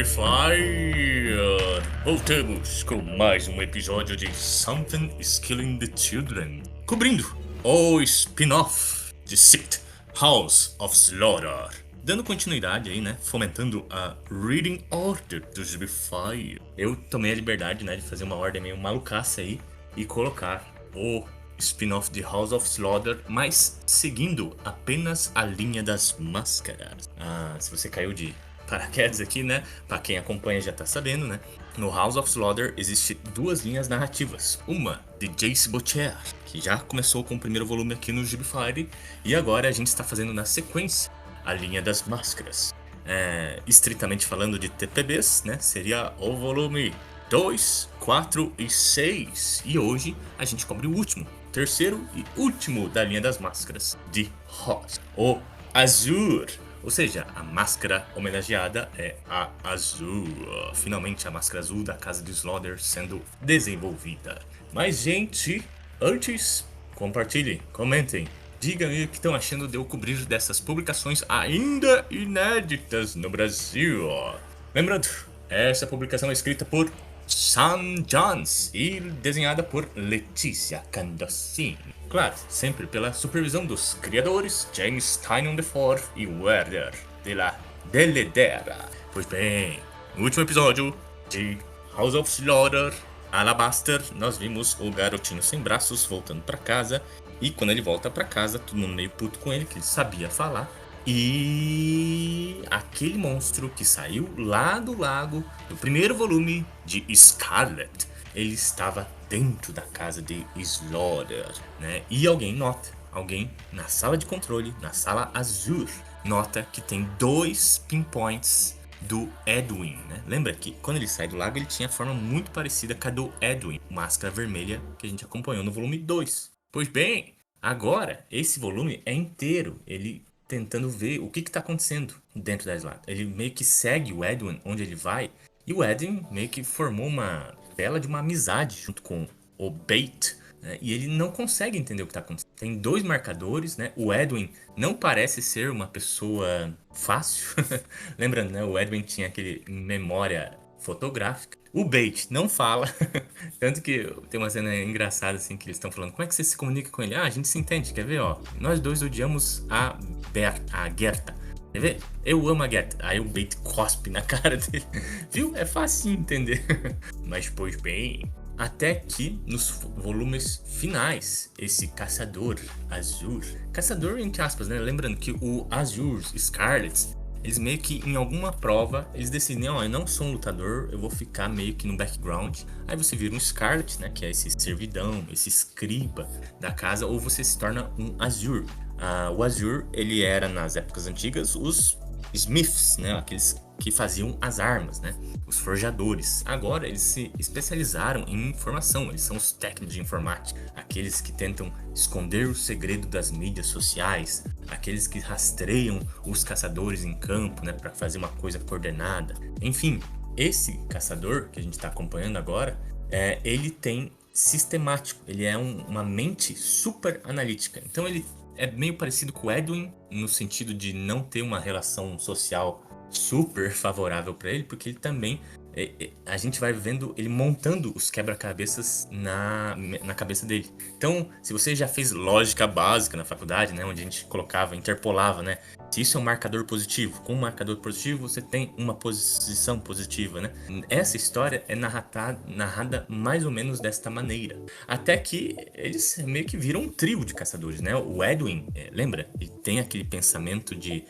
Fire! Voltamos com mais um episódio de Something is Killing the Children, cobrindo o spin-off de Sixth House of Slaughter, dando continuidade aí, né, fomentando a Reading Order do Fire. Eu tomei a liberdade, né, de fazer uma ordem meio malucaça aí e colocar o spin-off de House of Slaughter, mas seguindo apenas a linha das máscaras. Se você caiu de paraquedas aqui, né? Pra quem acompanha já tá sabendo, né? No House of Slaughter existe duas linhas narrativas. Uma de Jace Butcher, que já começou com o primeiro volume aqui no Fire, e agora a gente está fazendo na sequência a linha das máscaras. Estritamente falando de TPBs, né? Seria o volume 2, 4 e 6. E hoje a gente cobre o último, terceiro e último da linha das máscaras de Hoss, o Azur. Ou seja, a máscara homenageada é a azul. Finalmente a máscara azul da casa de Slaughter sendo desenvolvida. Mas gente, antes, compartilhem, comentem. Digam aí o que estão achando de eu cobrir dessas publicações ainda inéditas no Brasil. Lembrando, essa publicação é escrita por Sam Jones e desenhada por Letícia Candocin. Claro, sempre pela supervisão dos criadores James Tynion IV e Werder de la Deledera. Pois bem, no último episódio de House of Slaughter, Alabaster, nós vimos o garotinho sem braços voltando pra casa. E quando ele volta pra casa, todo mundo meio puto com ele, que ele sabia falar. E aquele monstro que saiu lá do lago, do primeiro volume de Scarlet, ele estava dentro da casa de Slaughter, né? E alguém na sala de controle, na sala azul, nota que tem 2 pinpoints do Edwin, né? Lembra que quando ele sai do lago ele tinha a forma muito parecida com a do Edwin, máscara vermelha que a gente acompanhou no volume 2. Pois bem, agora esse volume é inteiro, ele tentando ver o que está acontecendo dentro da Slaughter. Ele meio que segue o Edwin onde ele vai, e o Edwin meio que formou uma bela de uma amizade junto com o Bait, né? E ele não consegue entender o que está acontecendo. Tem 2 marcadores, né? O Edwin não parece ser uma pessoa fácil. Lembrando, né? O Edwin tinha aquele memória fotográfica. O Bait não fala. Tanto que tem uma cena engraçada assim que eles estão falando: como é que você se comunica com ele? A gente se entende, quer ver, ó? Nós dois odiamos a Gerta. Quer ver? Eu amo a Gerta. Aí o Bait cospe na cara dele. Viu? É fácil entender. Mas pois bem, até que nos volumes finais, esse caçador azul, caçador entre aspas, né? Lembrando que o Azur Scarlet, eles meio que em alguma prova, eles decidem, ó, eu não sou um lutador, eu vou ficar meio que no background. Aí você vira um Scarlet, né, que é esse servidão, esse escriba da casa, ou você se torna um Azur. O Azur, ele era nas épocas antigas os Smiths, né, aqueles que faziam as armas, né, os forjadores. Agora eles se especializaram em informação, eles são os técnicos de informática, aqueles que tentam esconder o segredo das mídias sociais, aqueles que rastreiam os caçadores em campo, né, para fazer uma coisa coordenada. Enfim, esse caçador que a gente está acompanhando agora, ele tem sistemático, ele é uma mente super analítica. Então ele é meio parecido com o Edwin no sentido de não ter uma relação social super favorável para ele, porque ele também, a gente vai vendo ele montando os quebra-cabeças na cabeça dele. Então, se você já fez lógica básica na faculdade, né, onde a gente interpolava, né, se isso é um marcador positivo, com um marcador positivo você tem uma posição positiva, né? Essa história é narrada mais ou menos desta maneira, até que eles meio que viram um trio de caçadores, né? O Edwin, lembra? Ele tem aquele pensamento de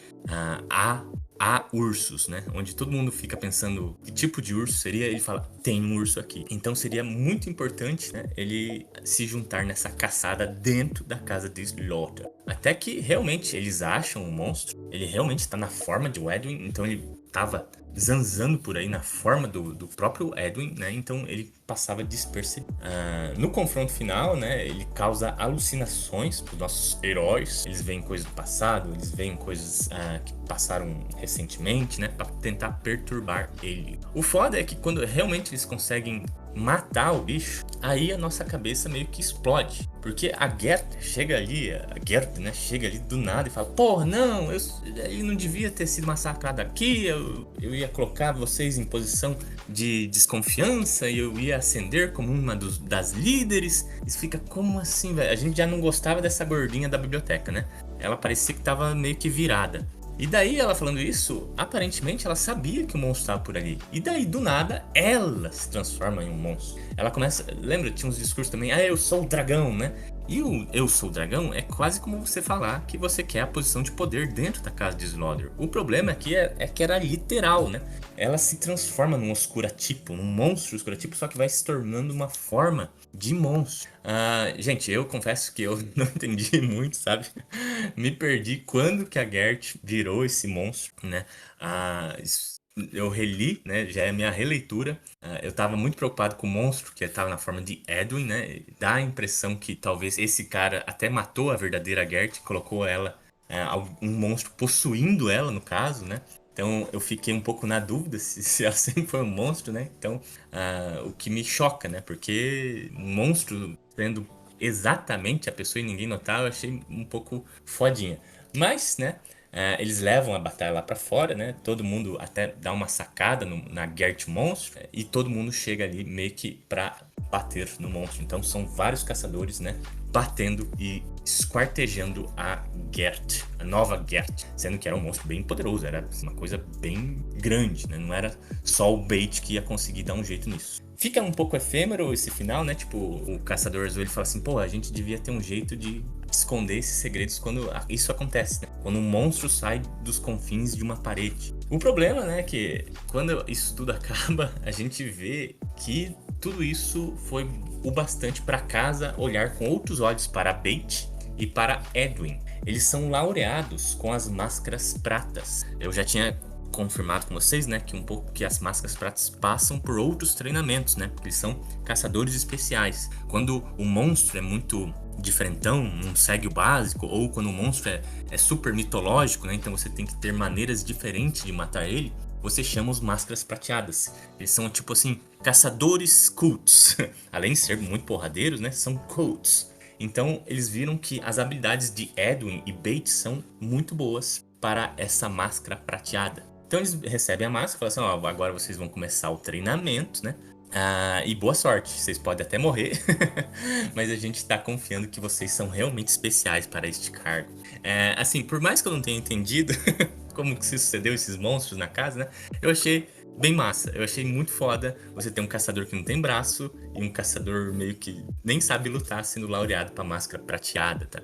há ursos, né? Onde todo mundo fica pensando que tipo de urso seria, ele fala, tem um urso aqui. Então seria muito importante, né, ele se juntar nessa caçada dentro da casa de Slaughter. Até que realmente eles acham o monstro, ele realmente está na forma de Edwin, então ele estava zanzando por aí na forma do próprio Edwin, né? Então ele passava despercebido. No confronto final, né, ele causa alucinações para os nossos heróis. Eles veem coisas do passado, eles veem coisas que passaram recentemente, né, para tentar perturbar ele. O foda é que quando realmente eles conseguem matar o bicho, aí a nossa cabeça meio que explode. Porque a Gerta chega ali, né, chega ali do nada e fala, porra, não, ele não devia ter sido massacrado aqui, eu ia colocar vocês em posição de desconfiança e eu ia ascender como uma das líderes. Isso fica como assim, velho? A gente já não gostava dessa gordinha da biblioteca, né? Ela parecia que tava meio que virada. E daí ela falando isso, aparentemente ela sabia que o monstro estava por ali. E daí do nada ela se transforma em um monstro. Ela começa, lembra, tinha uns discursos também, eu sou o dragão, né? E o eu sou o dragão é quase como você falar que você quer a posição de poder dentro da casa de Slaughter. O problema aqui é que era literal, né? Ela se transforma num oscuratipo, num monstro oscuratipo, só que vai se tornando uma forma de monstro. Gente, eu confesso que eu não entendi muito, sabe? Me perdi quando que a Gert virou esse monstro, né? Eu reli, né? Já é a minha releitura. Eu tava muito preocupado com o monstro, que tava na forma de Edwin, né? Dá a impressão que talvez esse cara até matou a verdadeira Gert, colocou ela, um monstro possuindo ela, no caso, né? Então eu fiquei um pouco na dúvida se ela sempre foi um monstro, né? Então, o que me choca, né? Porque um monstro sendo exatamente a pessoa e ninguém notar, eu achei um pouco fodinha. Mas, né? Eles levam a batalha lá pra fora, né? Todo mundo até dá uma sacada na Gert Monstro e todo mundo chega ali meio que pra bater no monstro. Então são vários caçadores, né? Batendo e esquartejando a Gert, a nova Gert, sendo que era um monstro bem poderoso, era uma coisa bem grande, né? Não era só o bait que ia conseguir dar um jeito nisso. Fica um pouco efêmero esse final, né? Tipo, o caçador azul ele fala assim: pô, a gente devia ter um jeito de esconder esses segredos quando isso acontece, né? Quando um monstro sai dos confins de uma parede. O problema, né, é que quando isso tudo acaba, a gente vê que tudo isso foi o bastante para casa olhar com outros olhos para Bait e para Edwin. Eles são laureados com as máscaras pratas. Eu já tinha confirmado com vocês, né, que um pouco que as máscaras pratas passam por outros treinamentos, né, porque eles são caçadores especiais. Quando o monstro é muito diferentão, não segue o básico, ou quando o monstro é super mitológico, né, então você tem que ter maneiras diferentes de matar ele, você chama os máscaras prateadas. Eles são tipo assim, caçadores cults. Além de ser muito porradeiros, né, são cults. Então eles viram que as habilidades de Edwin e Bait são muito boas para essa máscara prateada. Então eles recebem a máscara e falam assim: agora vocês vão começar o treinamento, né? E boa sorte, vocês podem até morrer, mas a gente tá confiando que vocês são realmente especiais para este cargo. Assim, por mais que eu não tenha entendido como que se sucedeu esses monstros na casa, né? Eu achei bem massa, eu achei muito foda você ter um caçador que não tem braço e um caçador meio que nem sabe lutar sendo laureado pra máscara prateada, tá?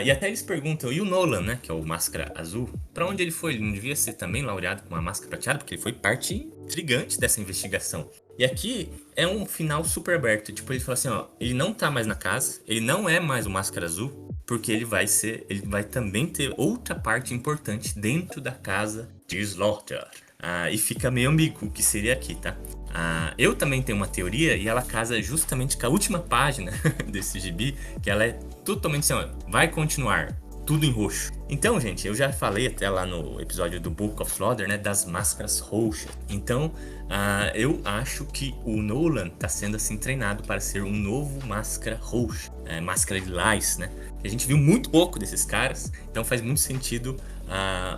E até eles perguntam, e o Nolan, né, que é o máscara azul, pra onde ele foi? Ele não devia ser também laureado com uma máscara prateada, porque ele foi parte intrigante dessa investigação. E aqui é um final super aberto, tipo, ele fala assim, ele não tá mais na casa, ele não é mais o máscara azul, porque ele vai também ter outra parte importante dentro da casa de Slaughter. E fica meio ambíguo o que seria aqui, tá? Eu também tenho uma teoria e ela casa justamente com a última página desse gibi, que ela é totalmente assim, vai continuar, tudo em roxo. Então, gente, eu já falei até lá no episódio do Book of Slaughter, né, das máscaras roxas. Então, eu acho que o Nolan tá sendo assim treinado para ser um novo máscara roxa, máscara de Lice, né? A gente viu muito pouco desses caras, então faz muito sentido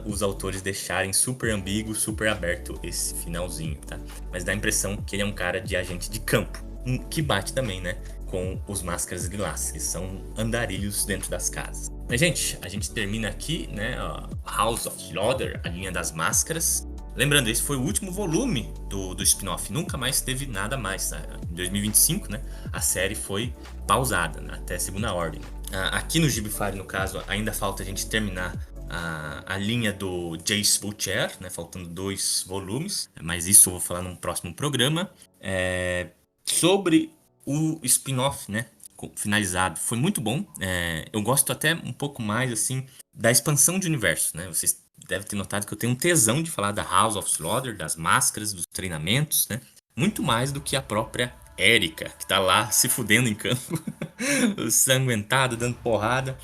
os autores deixarem super ambíguo, super aberto esse finalzinho, tá? Mas dá a impressão que ele é um cara de agente de campo, que bate também, né, com os máscaras lilás, que são andarilhos dentro das casas. Mas, gente, a gente termina aqui, né, House of Slaughter, a linha das máscaras. Lembrando, esse foi o último volume do spin-off, nunca mais teve nada mais, tá? Em 2025, né, a série foi pausada, né, até segunda ordem. Aqui no Gibify, no caso, ainda falta a gente terminar a linha do Jace Butcher, né, faltando 2 volumes, mas isso eu vou falar num próximo programa. Sobre o spin-off, né, finalizado, foi muito bom. Eu gosto até um pouco mais assim da expansão de universo, né? Vocês devem ter notado que eu tenho um tesão de falar da House of Slaughter, das máscaras, dos treinamentos, né? Muito mais do que a própria Erika, que tá lá se fudendo em campo, sanguentada, dando porrada,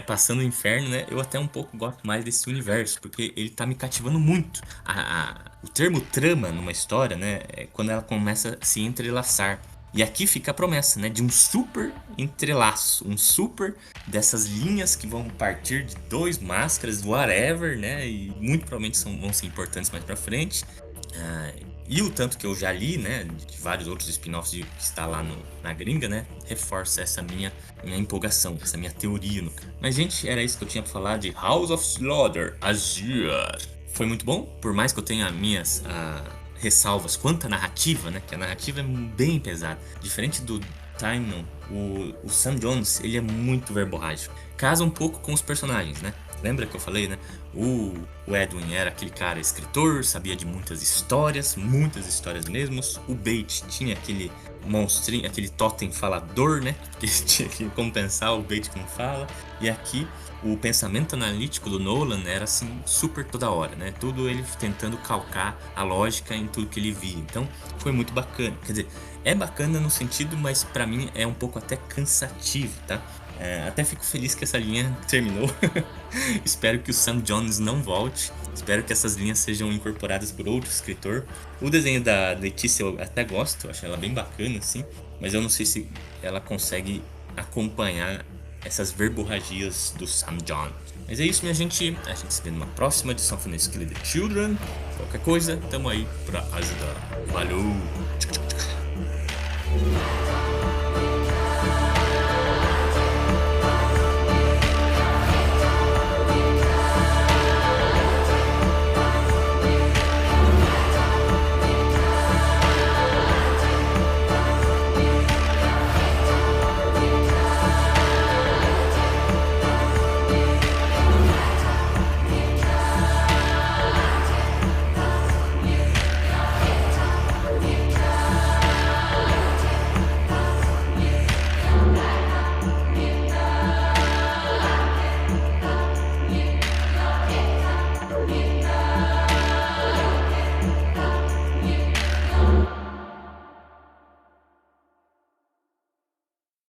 passando o inferno, né? Eu até um pouco gosto mais desse universo, porque ele tá me cativando muito. O termo trama numa história, né, é quando ela começa a se entrelaçar. E aqui fica a promessa, né, de um super entrelaço, um super dessas linhas que vão partir de 2 máscaras, whatever, né, e muito provavelmente vão ser importantes mais pra frente. E o tanto que eu já li, né, de vários outros spin-offs que está lá na gringa, né, reforça essa minha empolgação, essa minha teoria. Mas, gente, era isso que eu tinha pra falar de House of Slaughter, Azure. Foi muito bom, por mais que eu tenha minhas ressalvas quanto à narrativa, né, que a narrativa é bem pesada. Diferente do Timon, o Sam Jones, ele é muito verborrágico. Casa um pouco com os personagens, né? Lembra que eu falei, né? O Edwin era aquele cara escritor, sabia de muitas histórias mesmo. O Bate tinha aquele monstrinho, aquele totem falador, né? Que tinha que compensar o Bate que não fala. E aqui o pensamento analítico do Nolan era assim super toda hora, né? Tudo ele tentando calcar a lógica em tudo que ele via. Então foi muito bacana. Quer dizer, é bacana no sentido, mas pra mim é um pouco até cansativo, tá? Até fico feliz que essa linha terminou. Espero que o Sam Jones não volte. Espero que essas linhas sejam incorporadas por outro escritor. O desenho da Letícia eu até gosto, acho ela bem bacana, assim. Mas eu não sei se ela consegue acompanhar essas verborragias do Sam Jones. Mas é isso, minha gente. A gente se vê numa próxima edição do Skill the Children. Qualquer coisa, tamo aí pra ajudar. Valeu!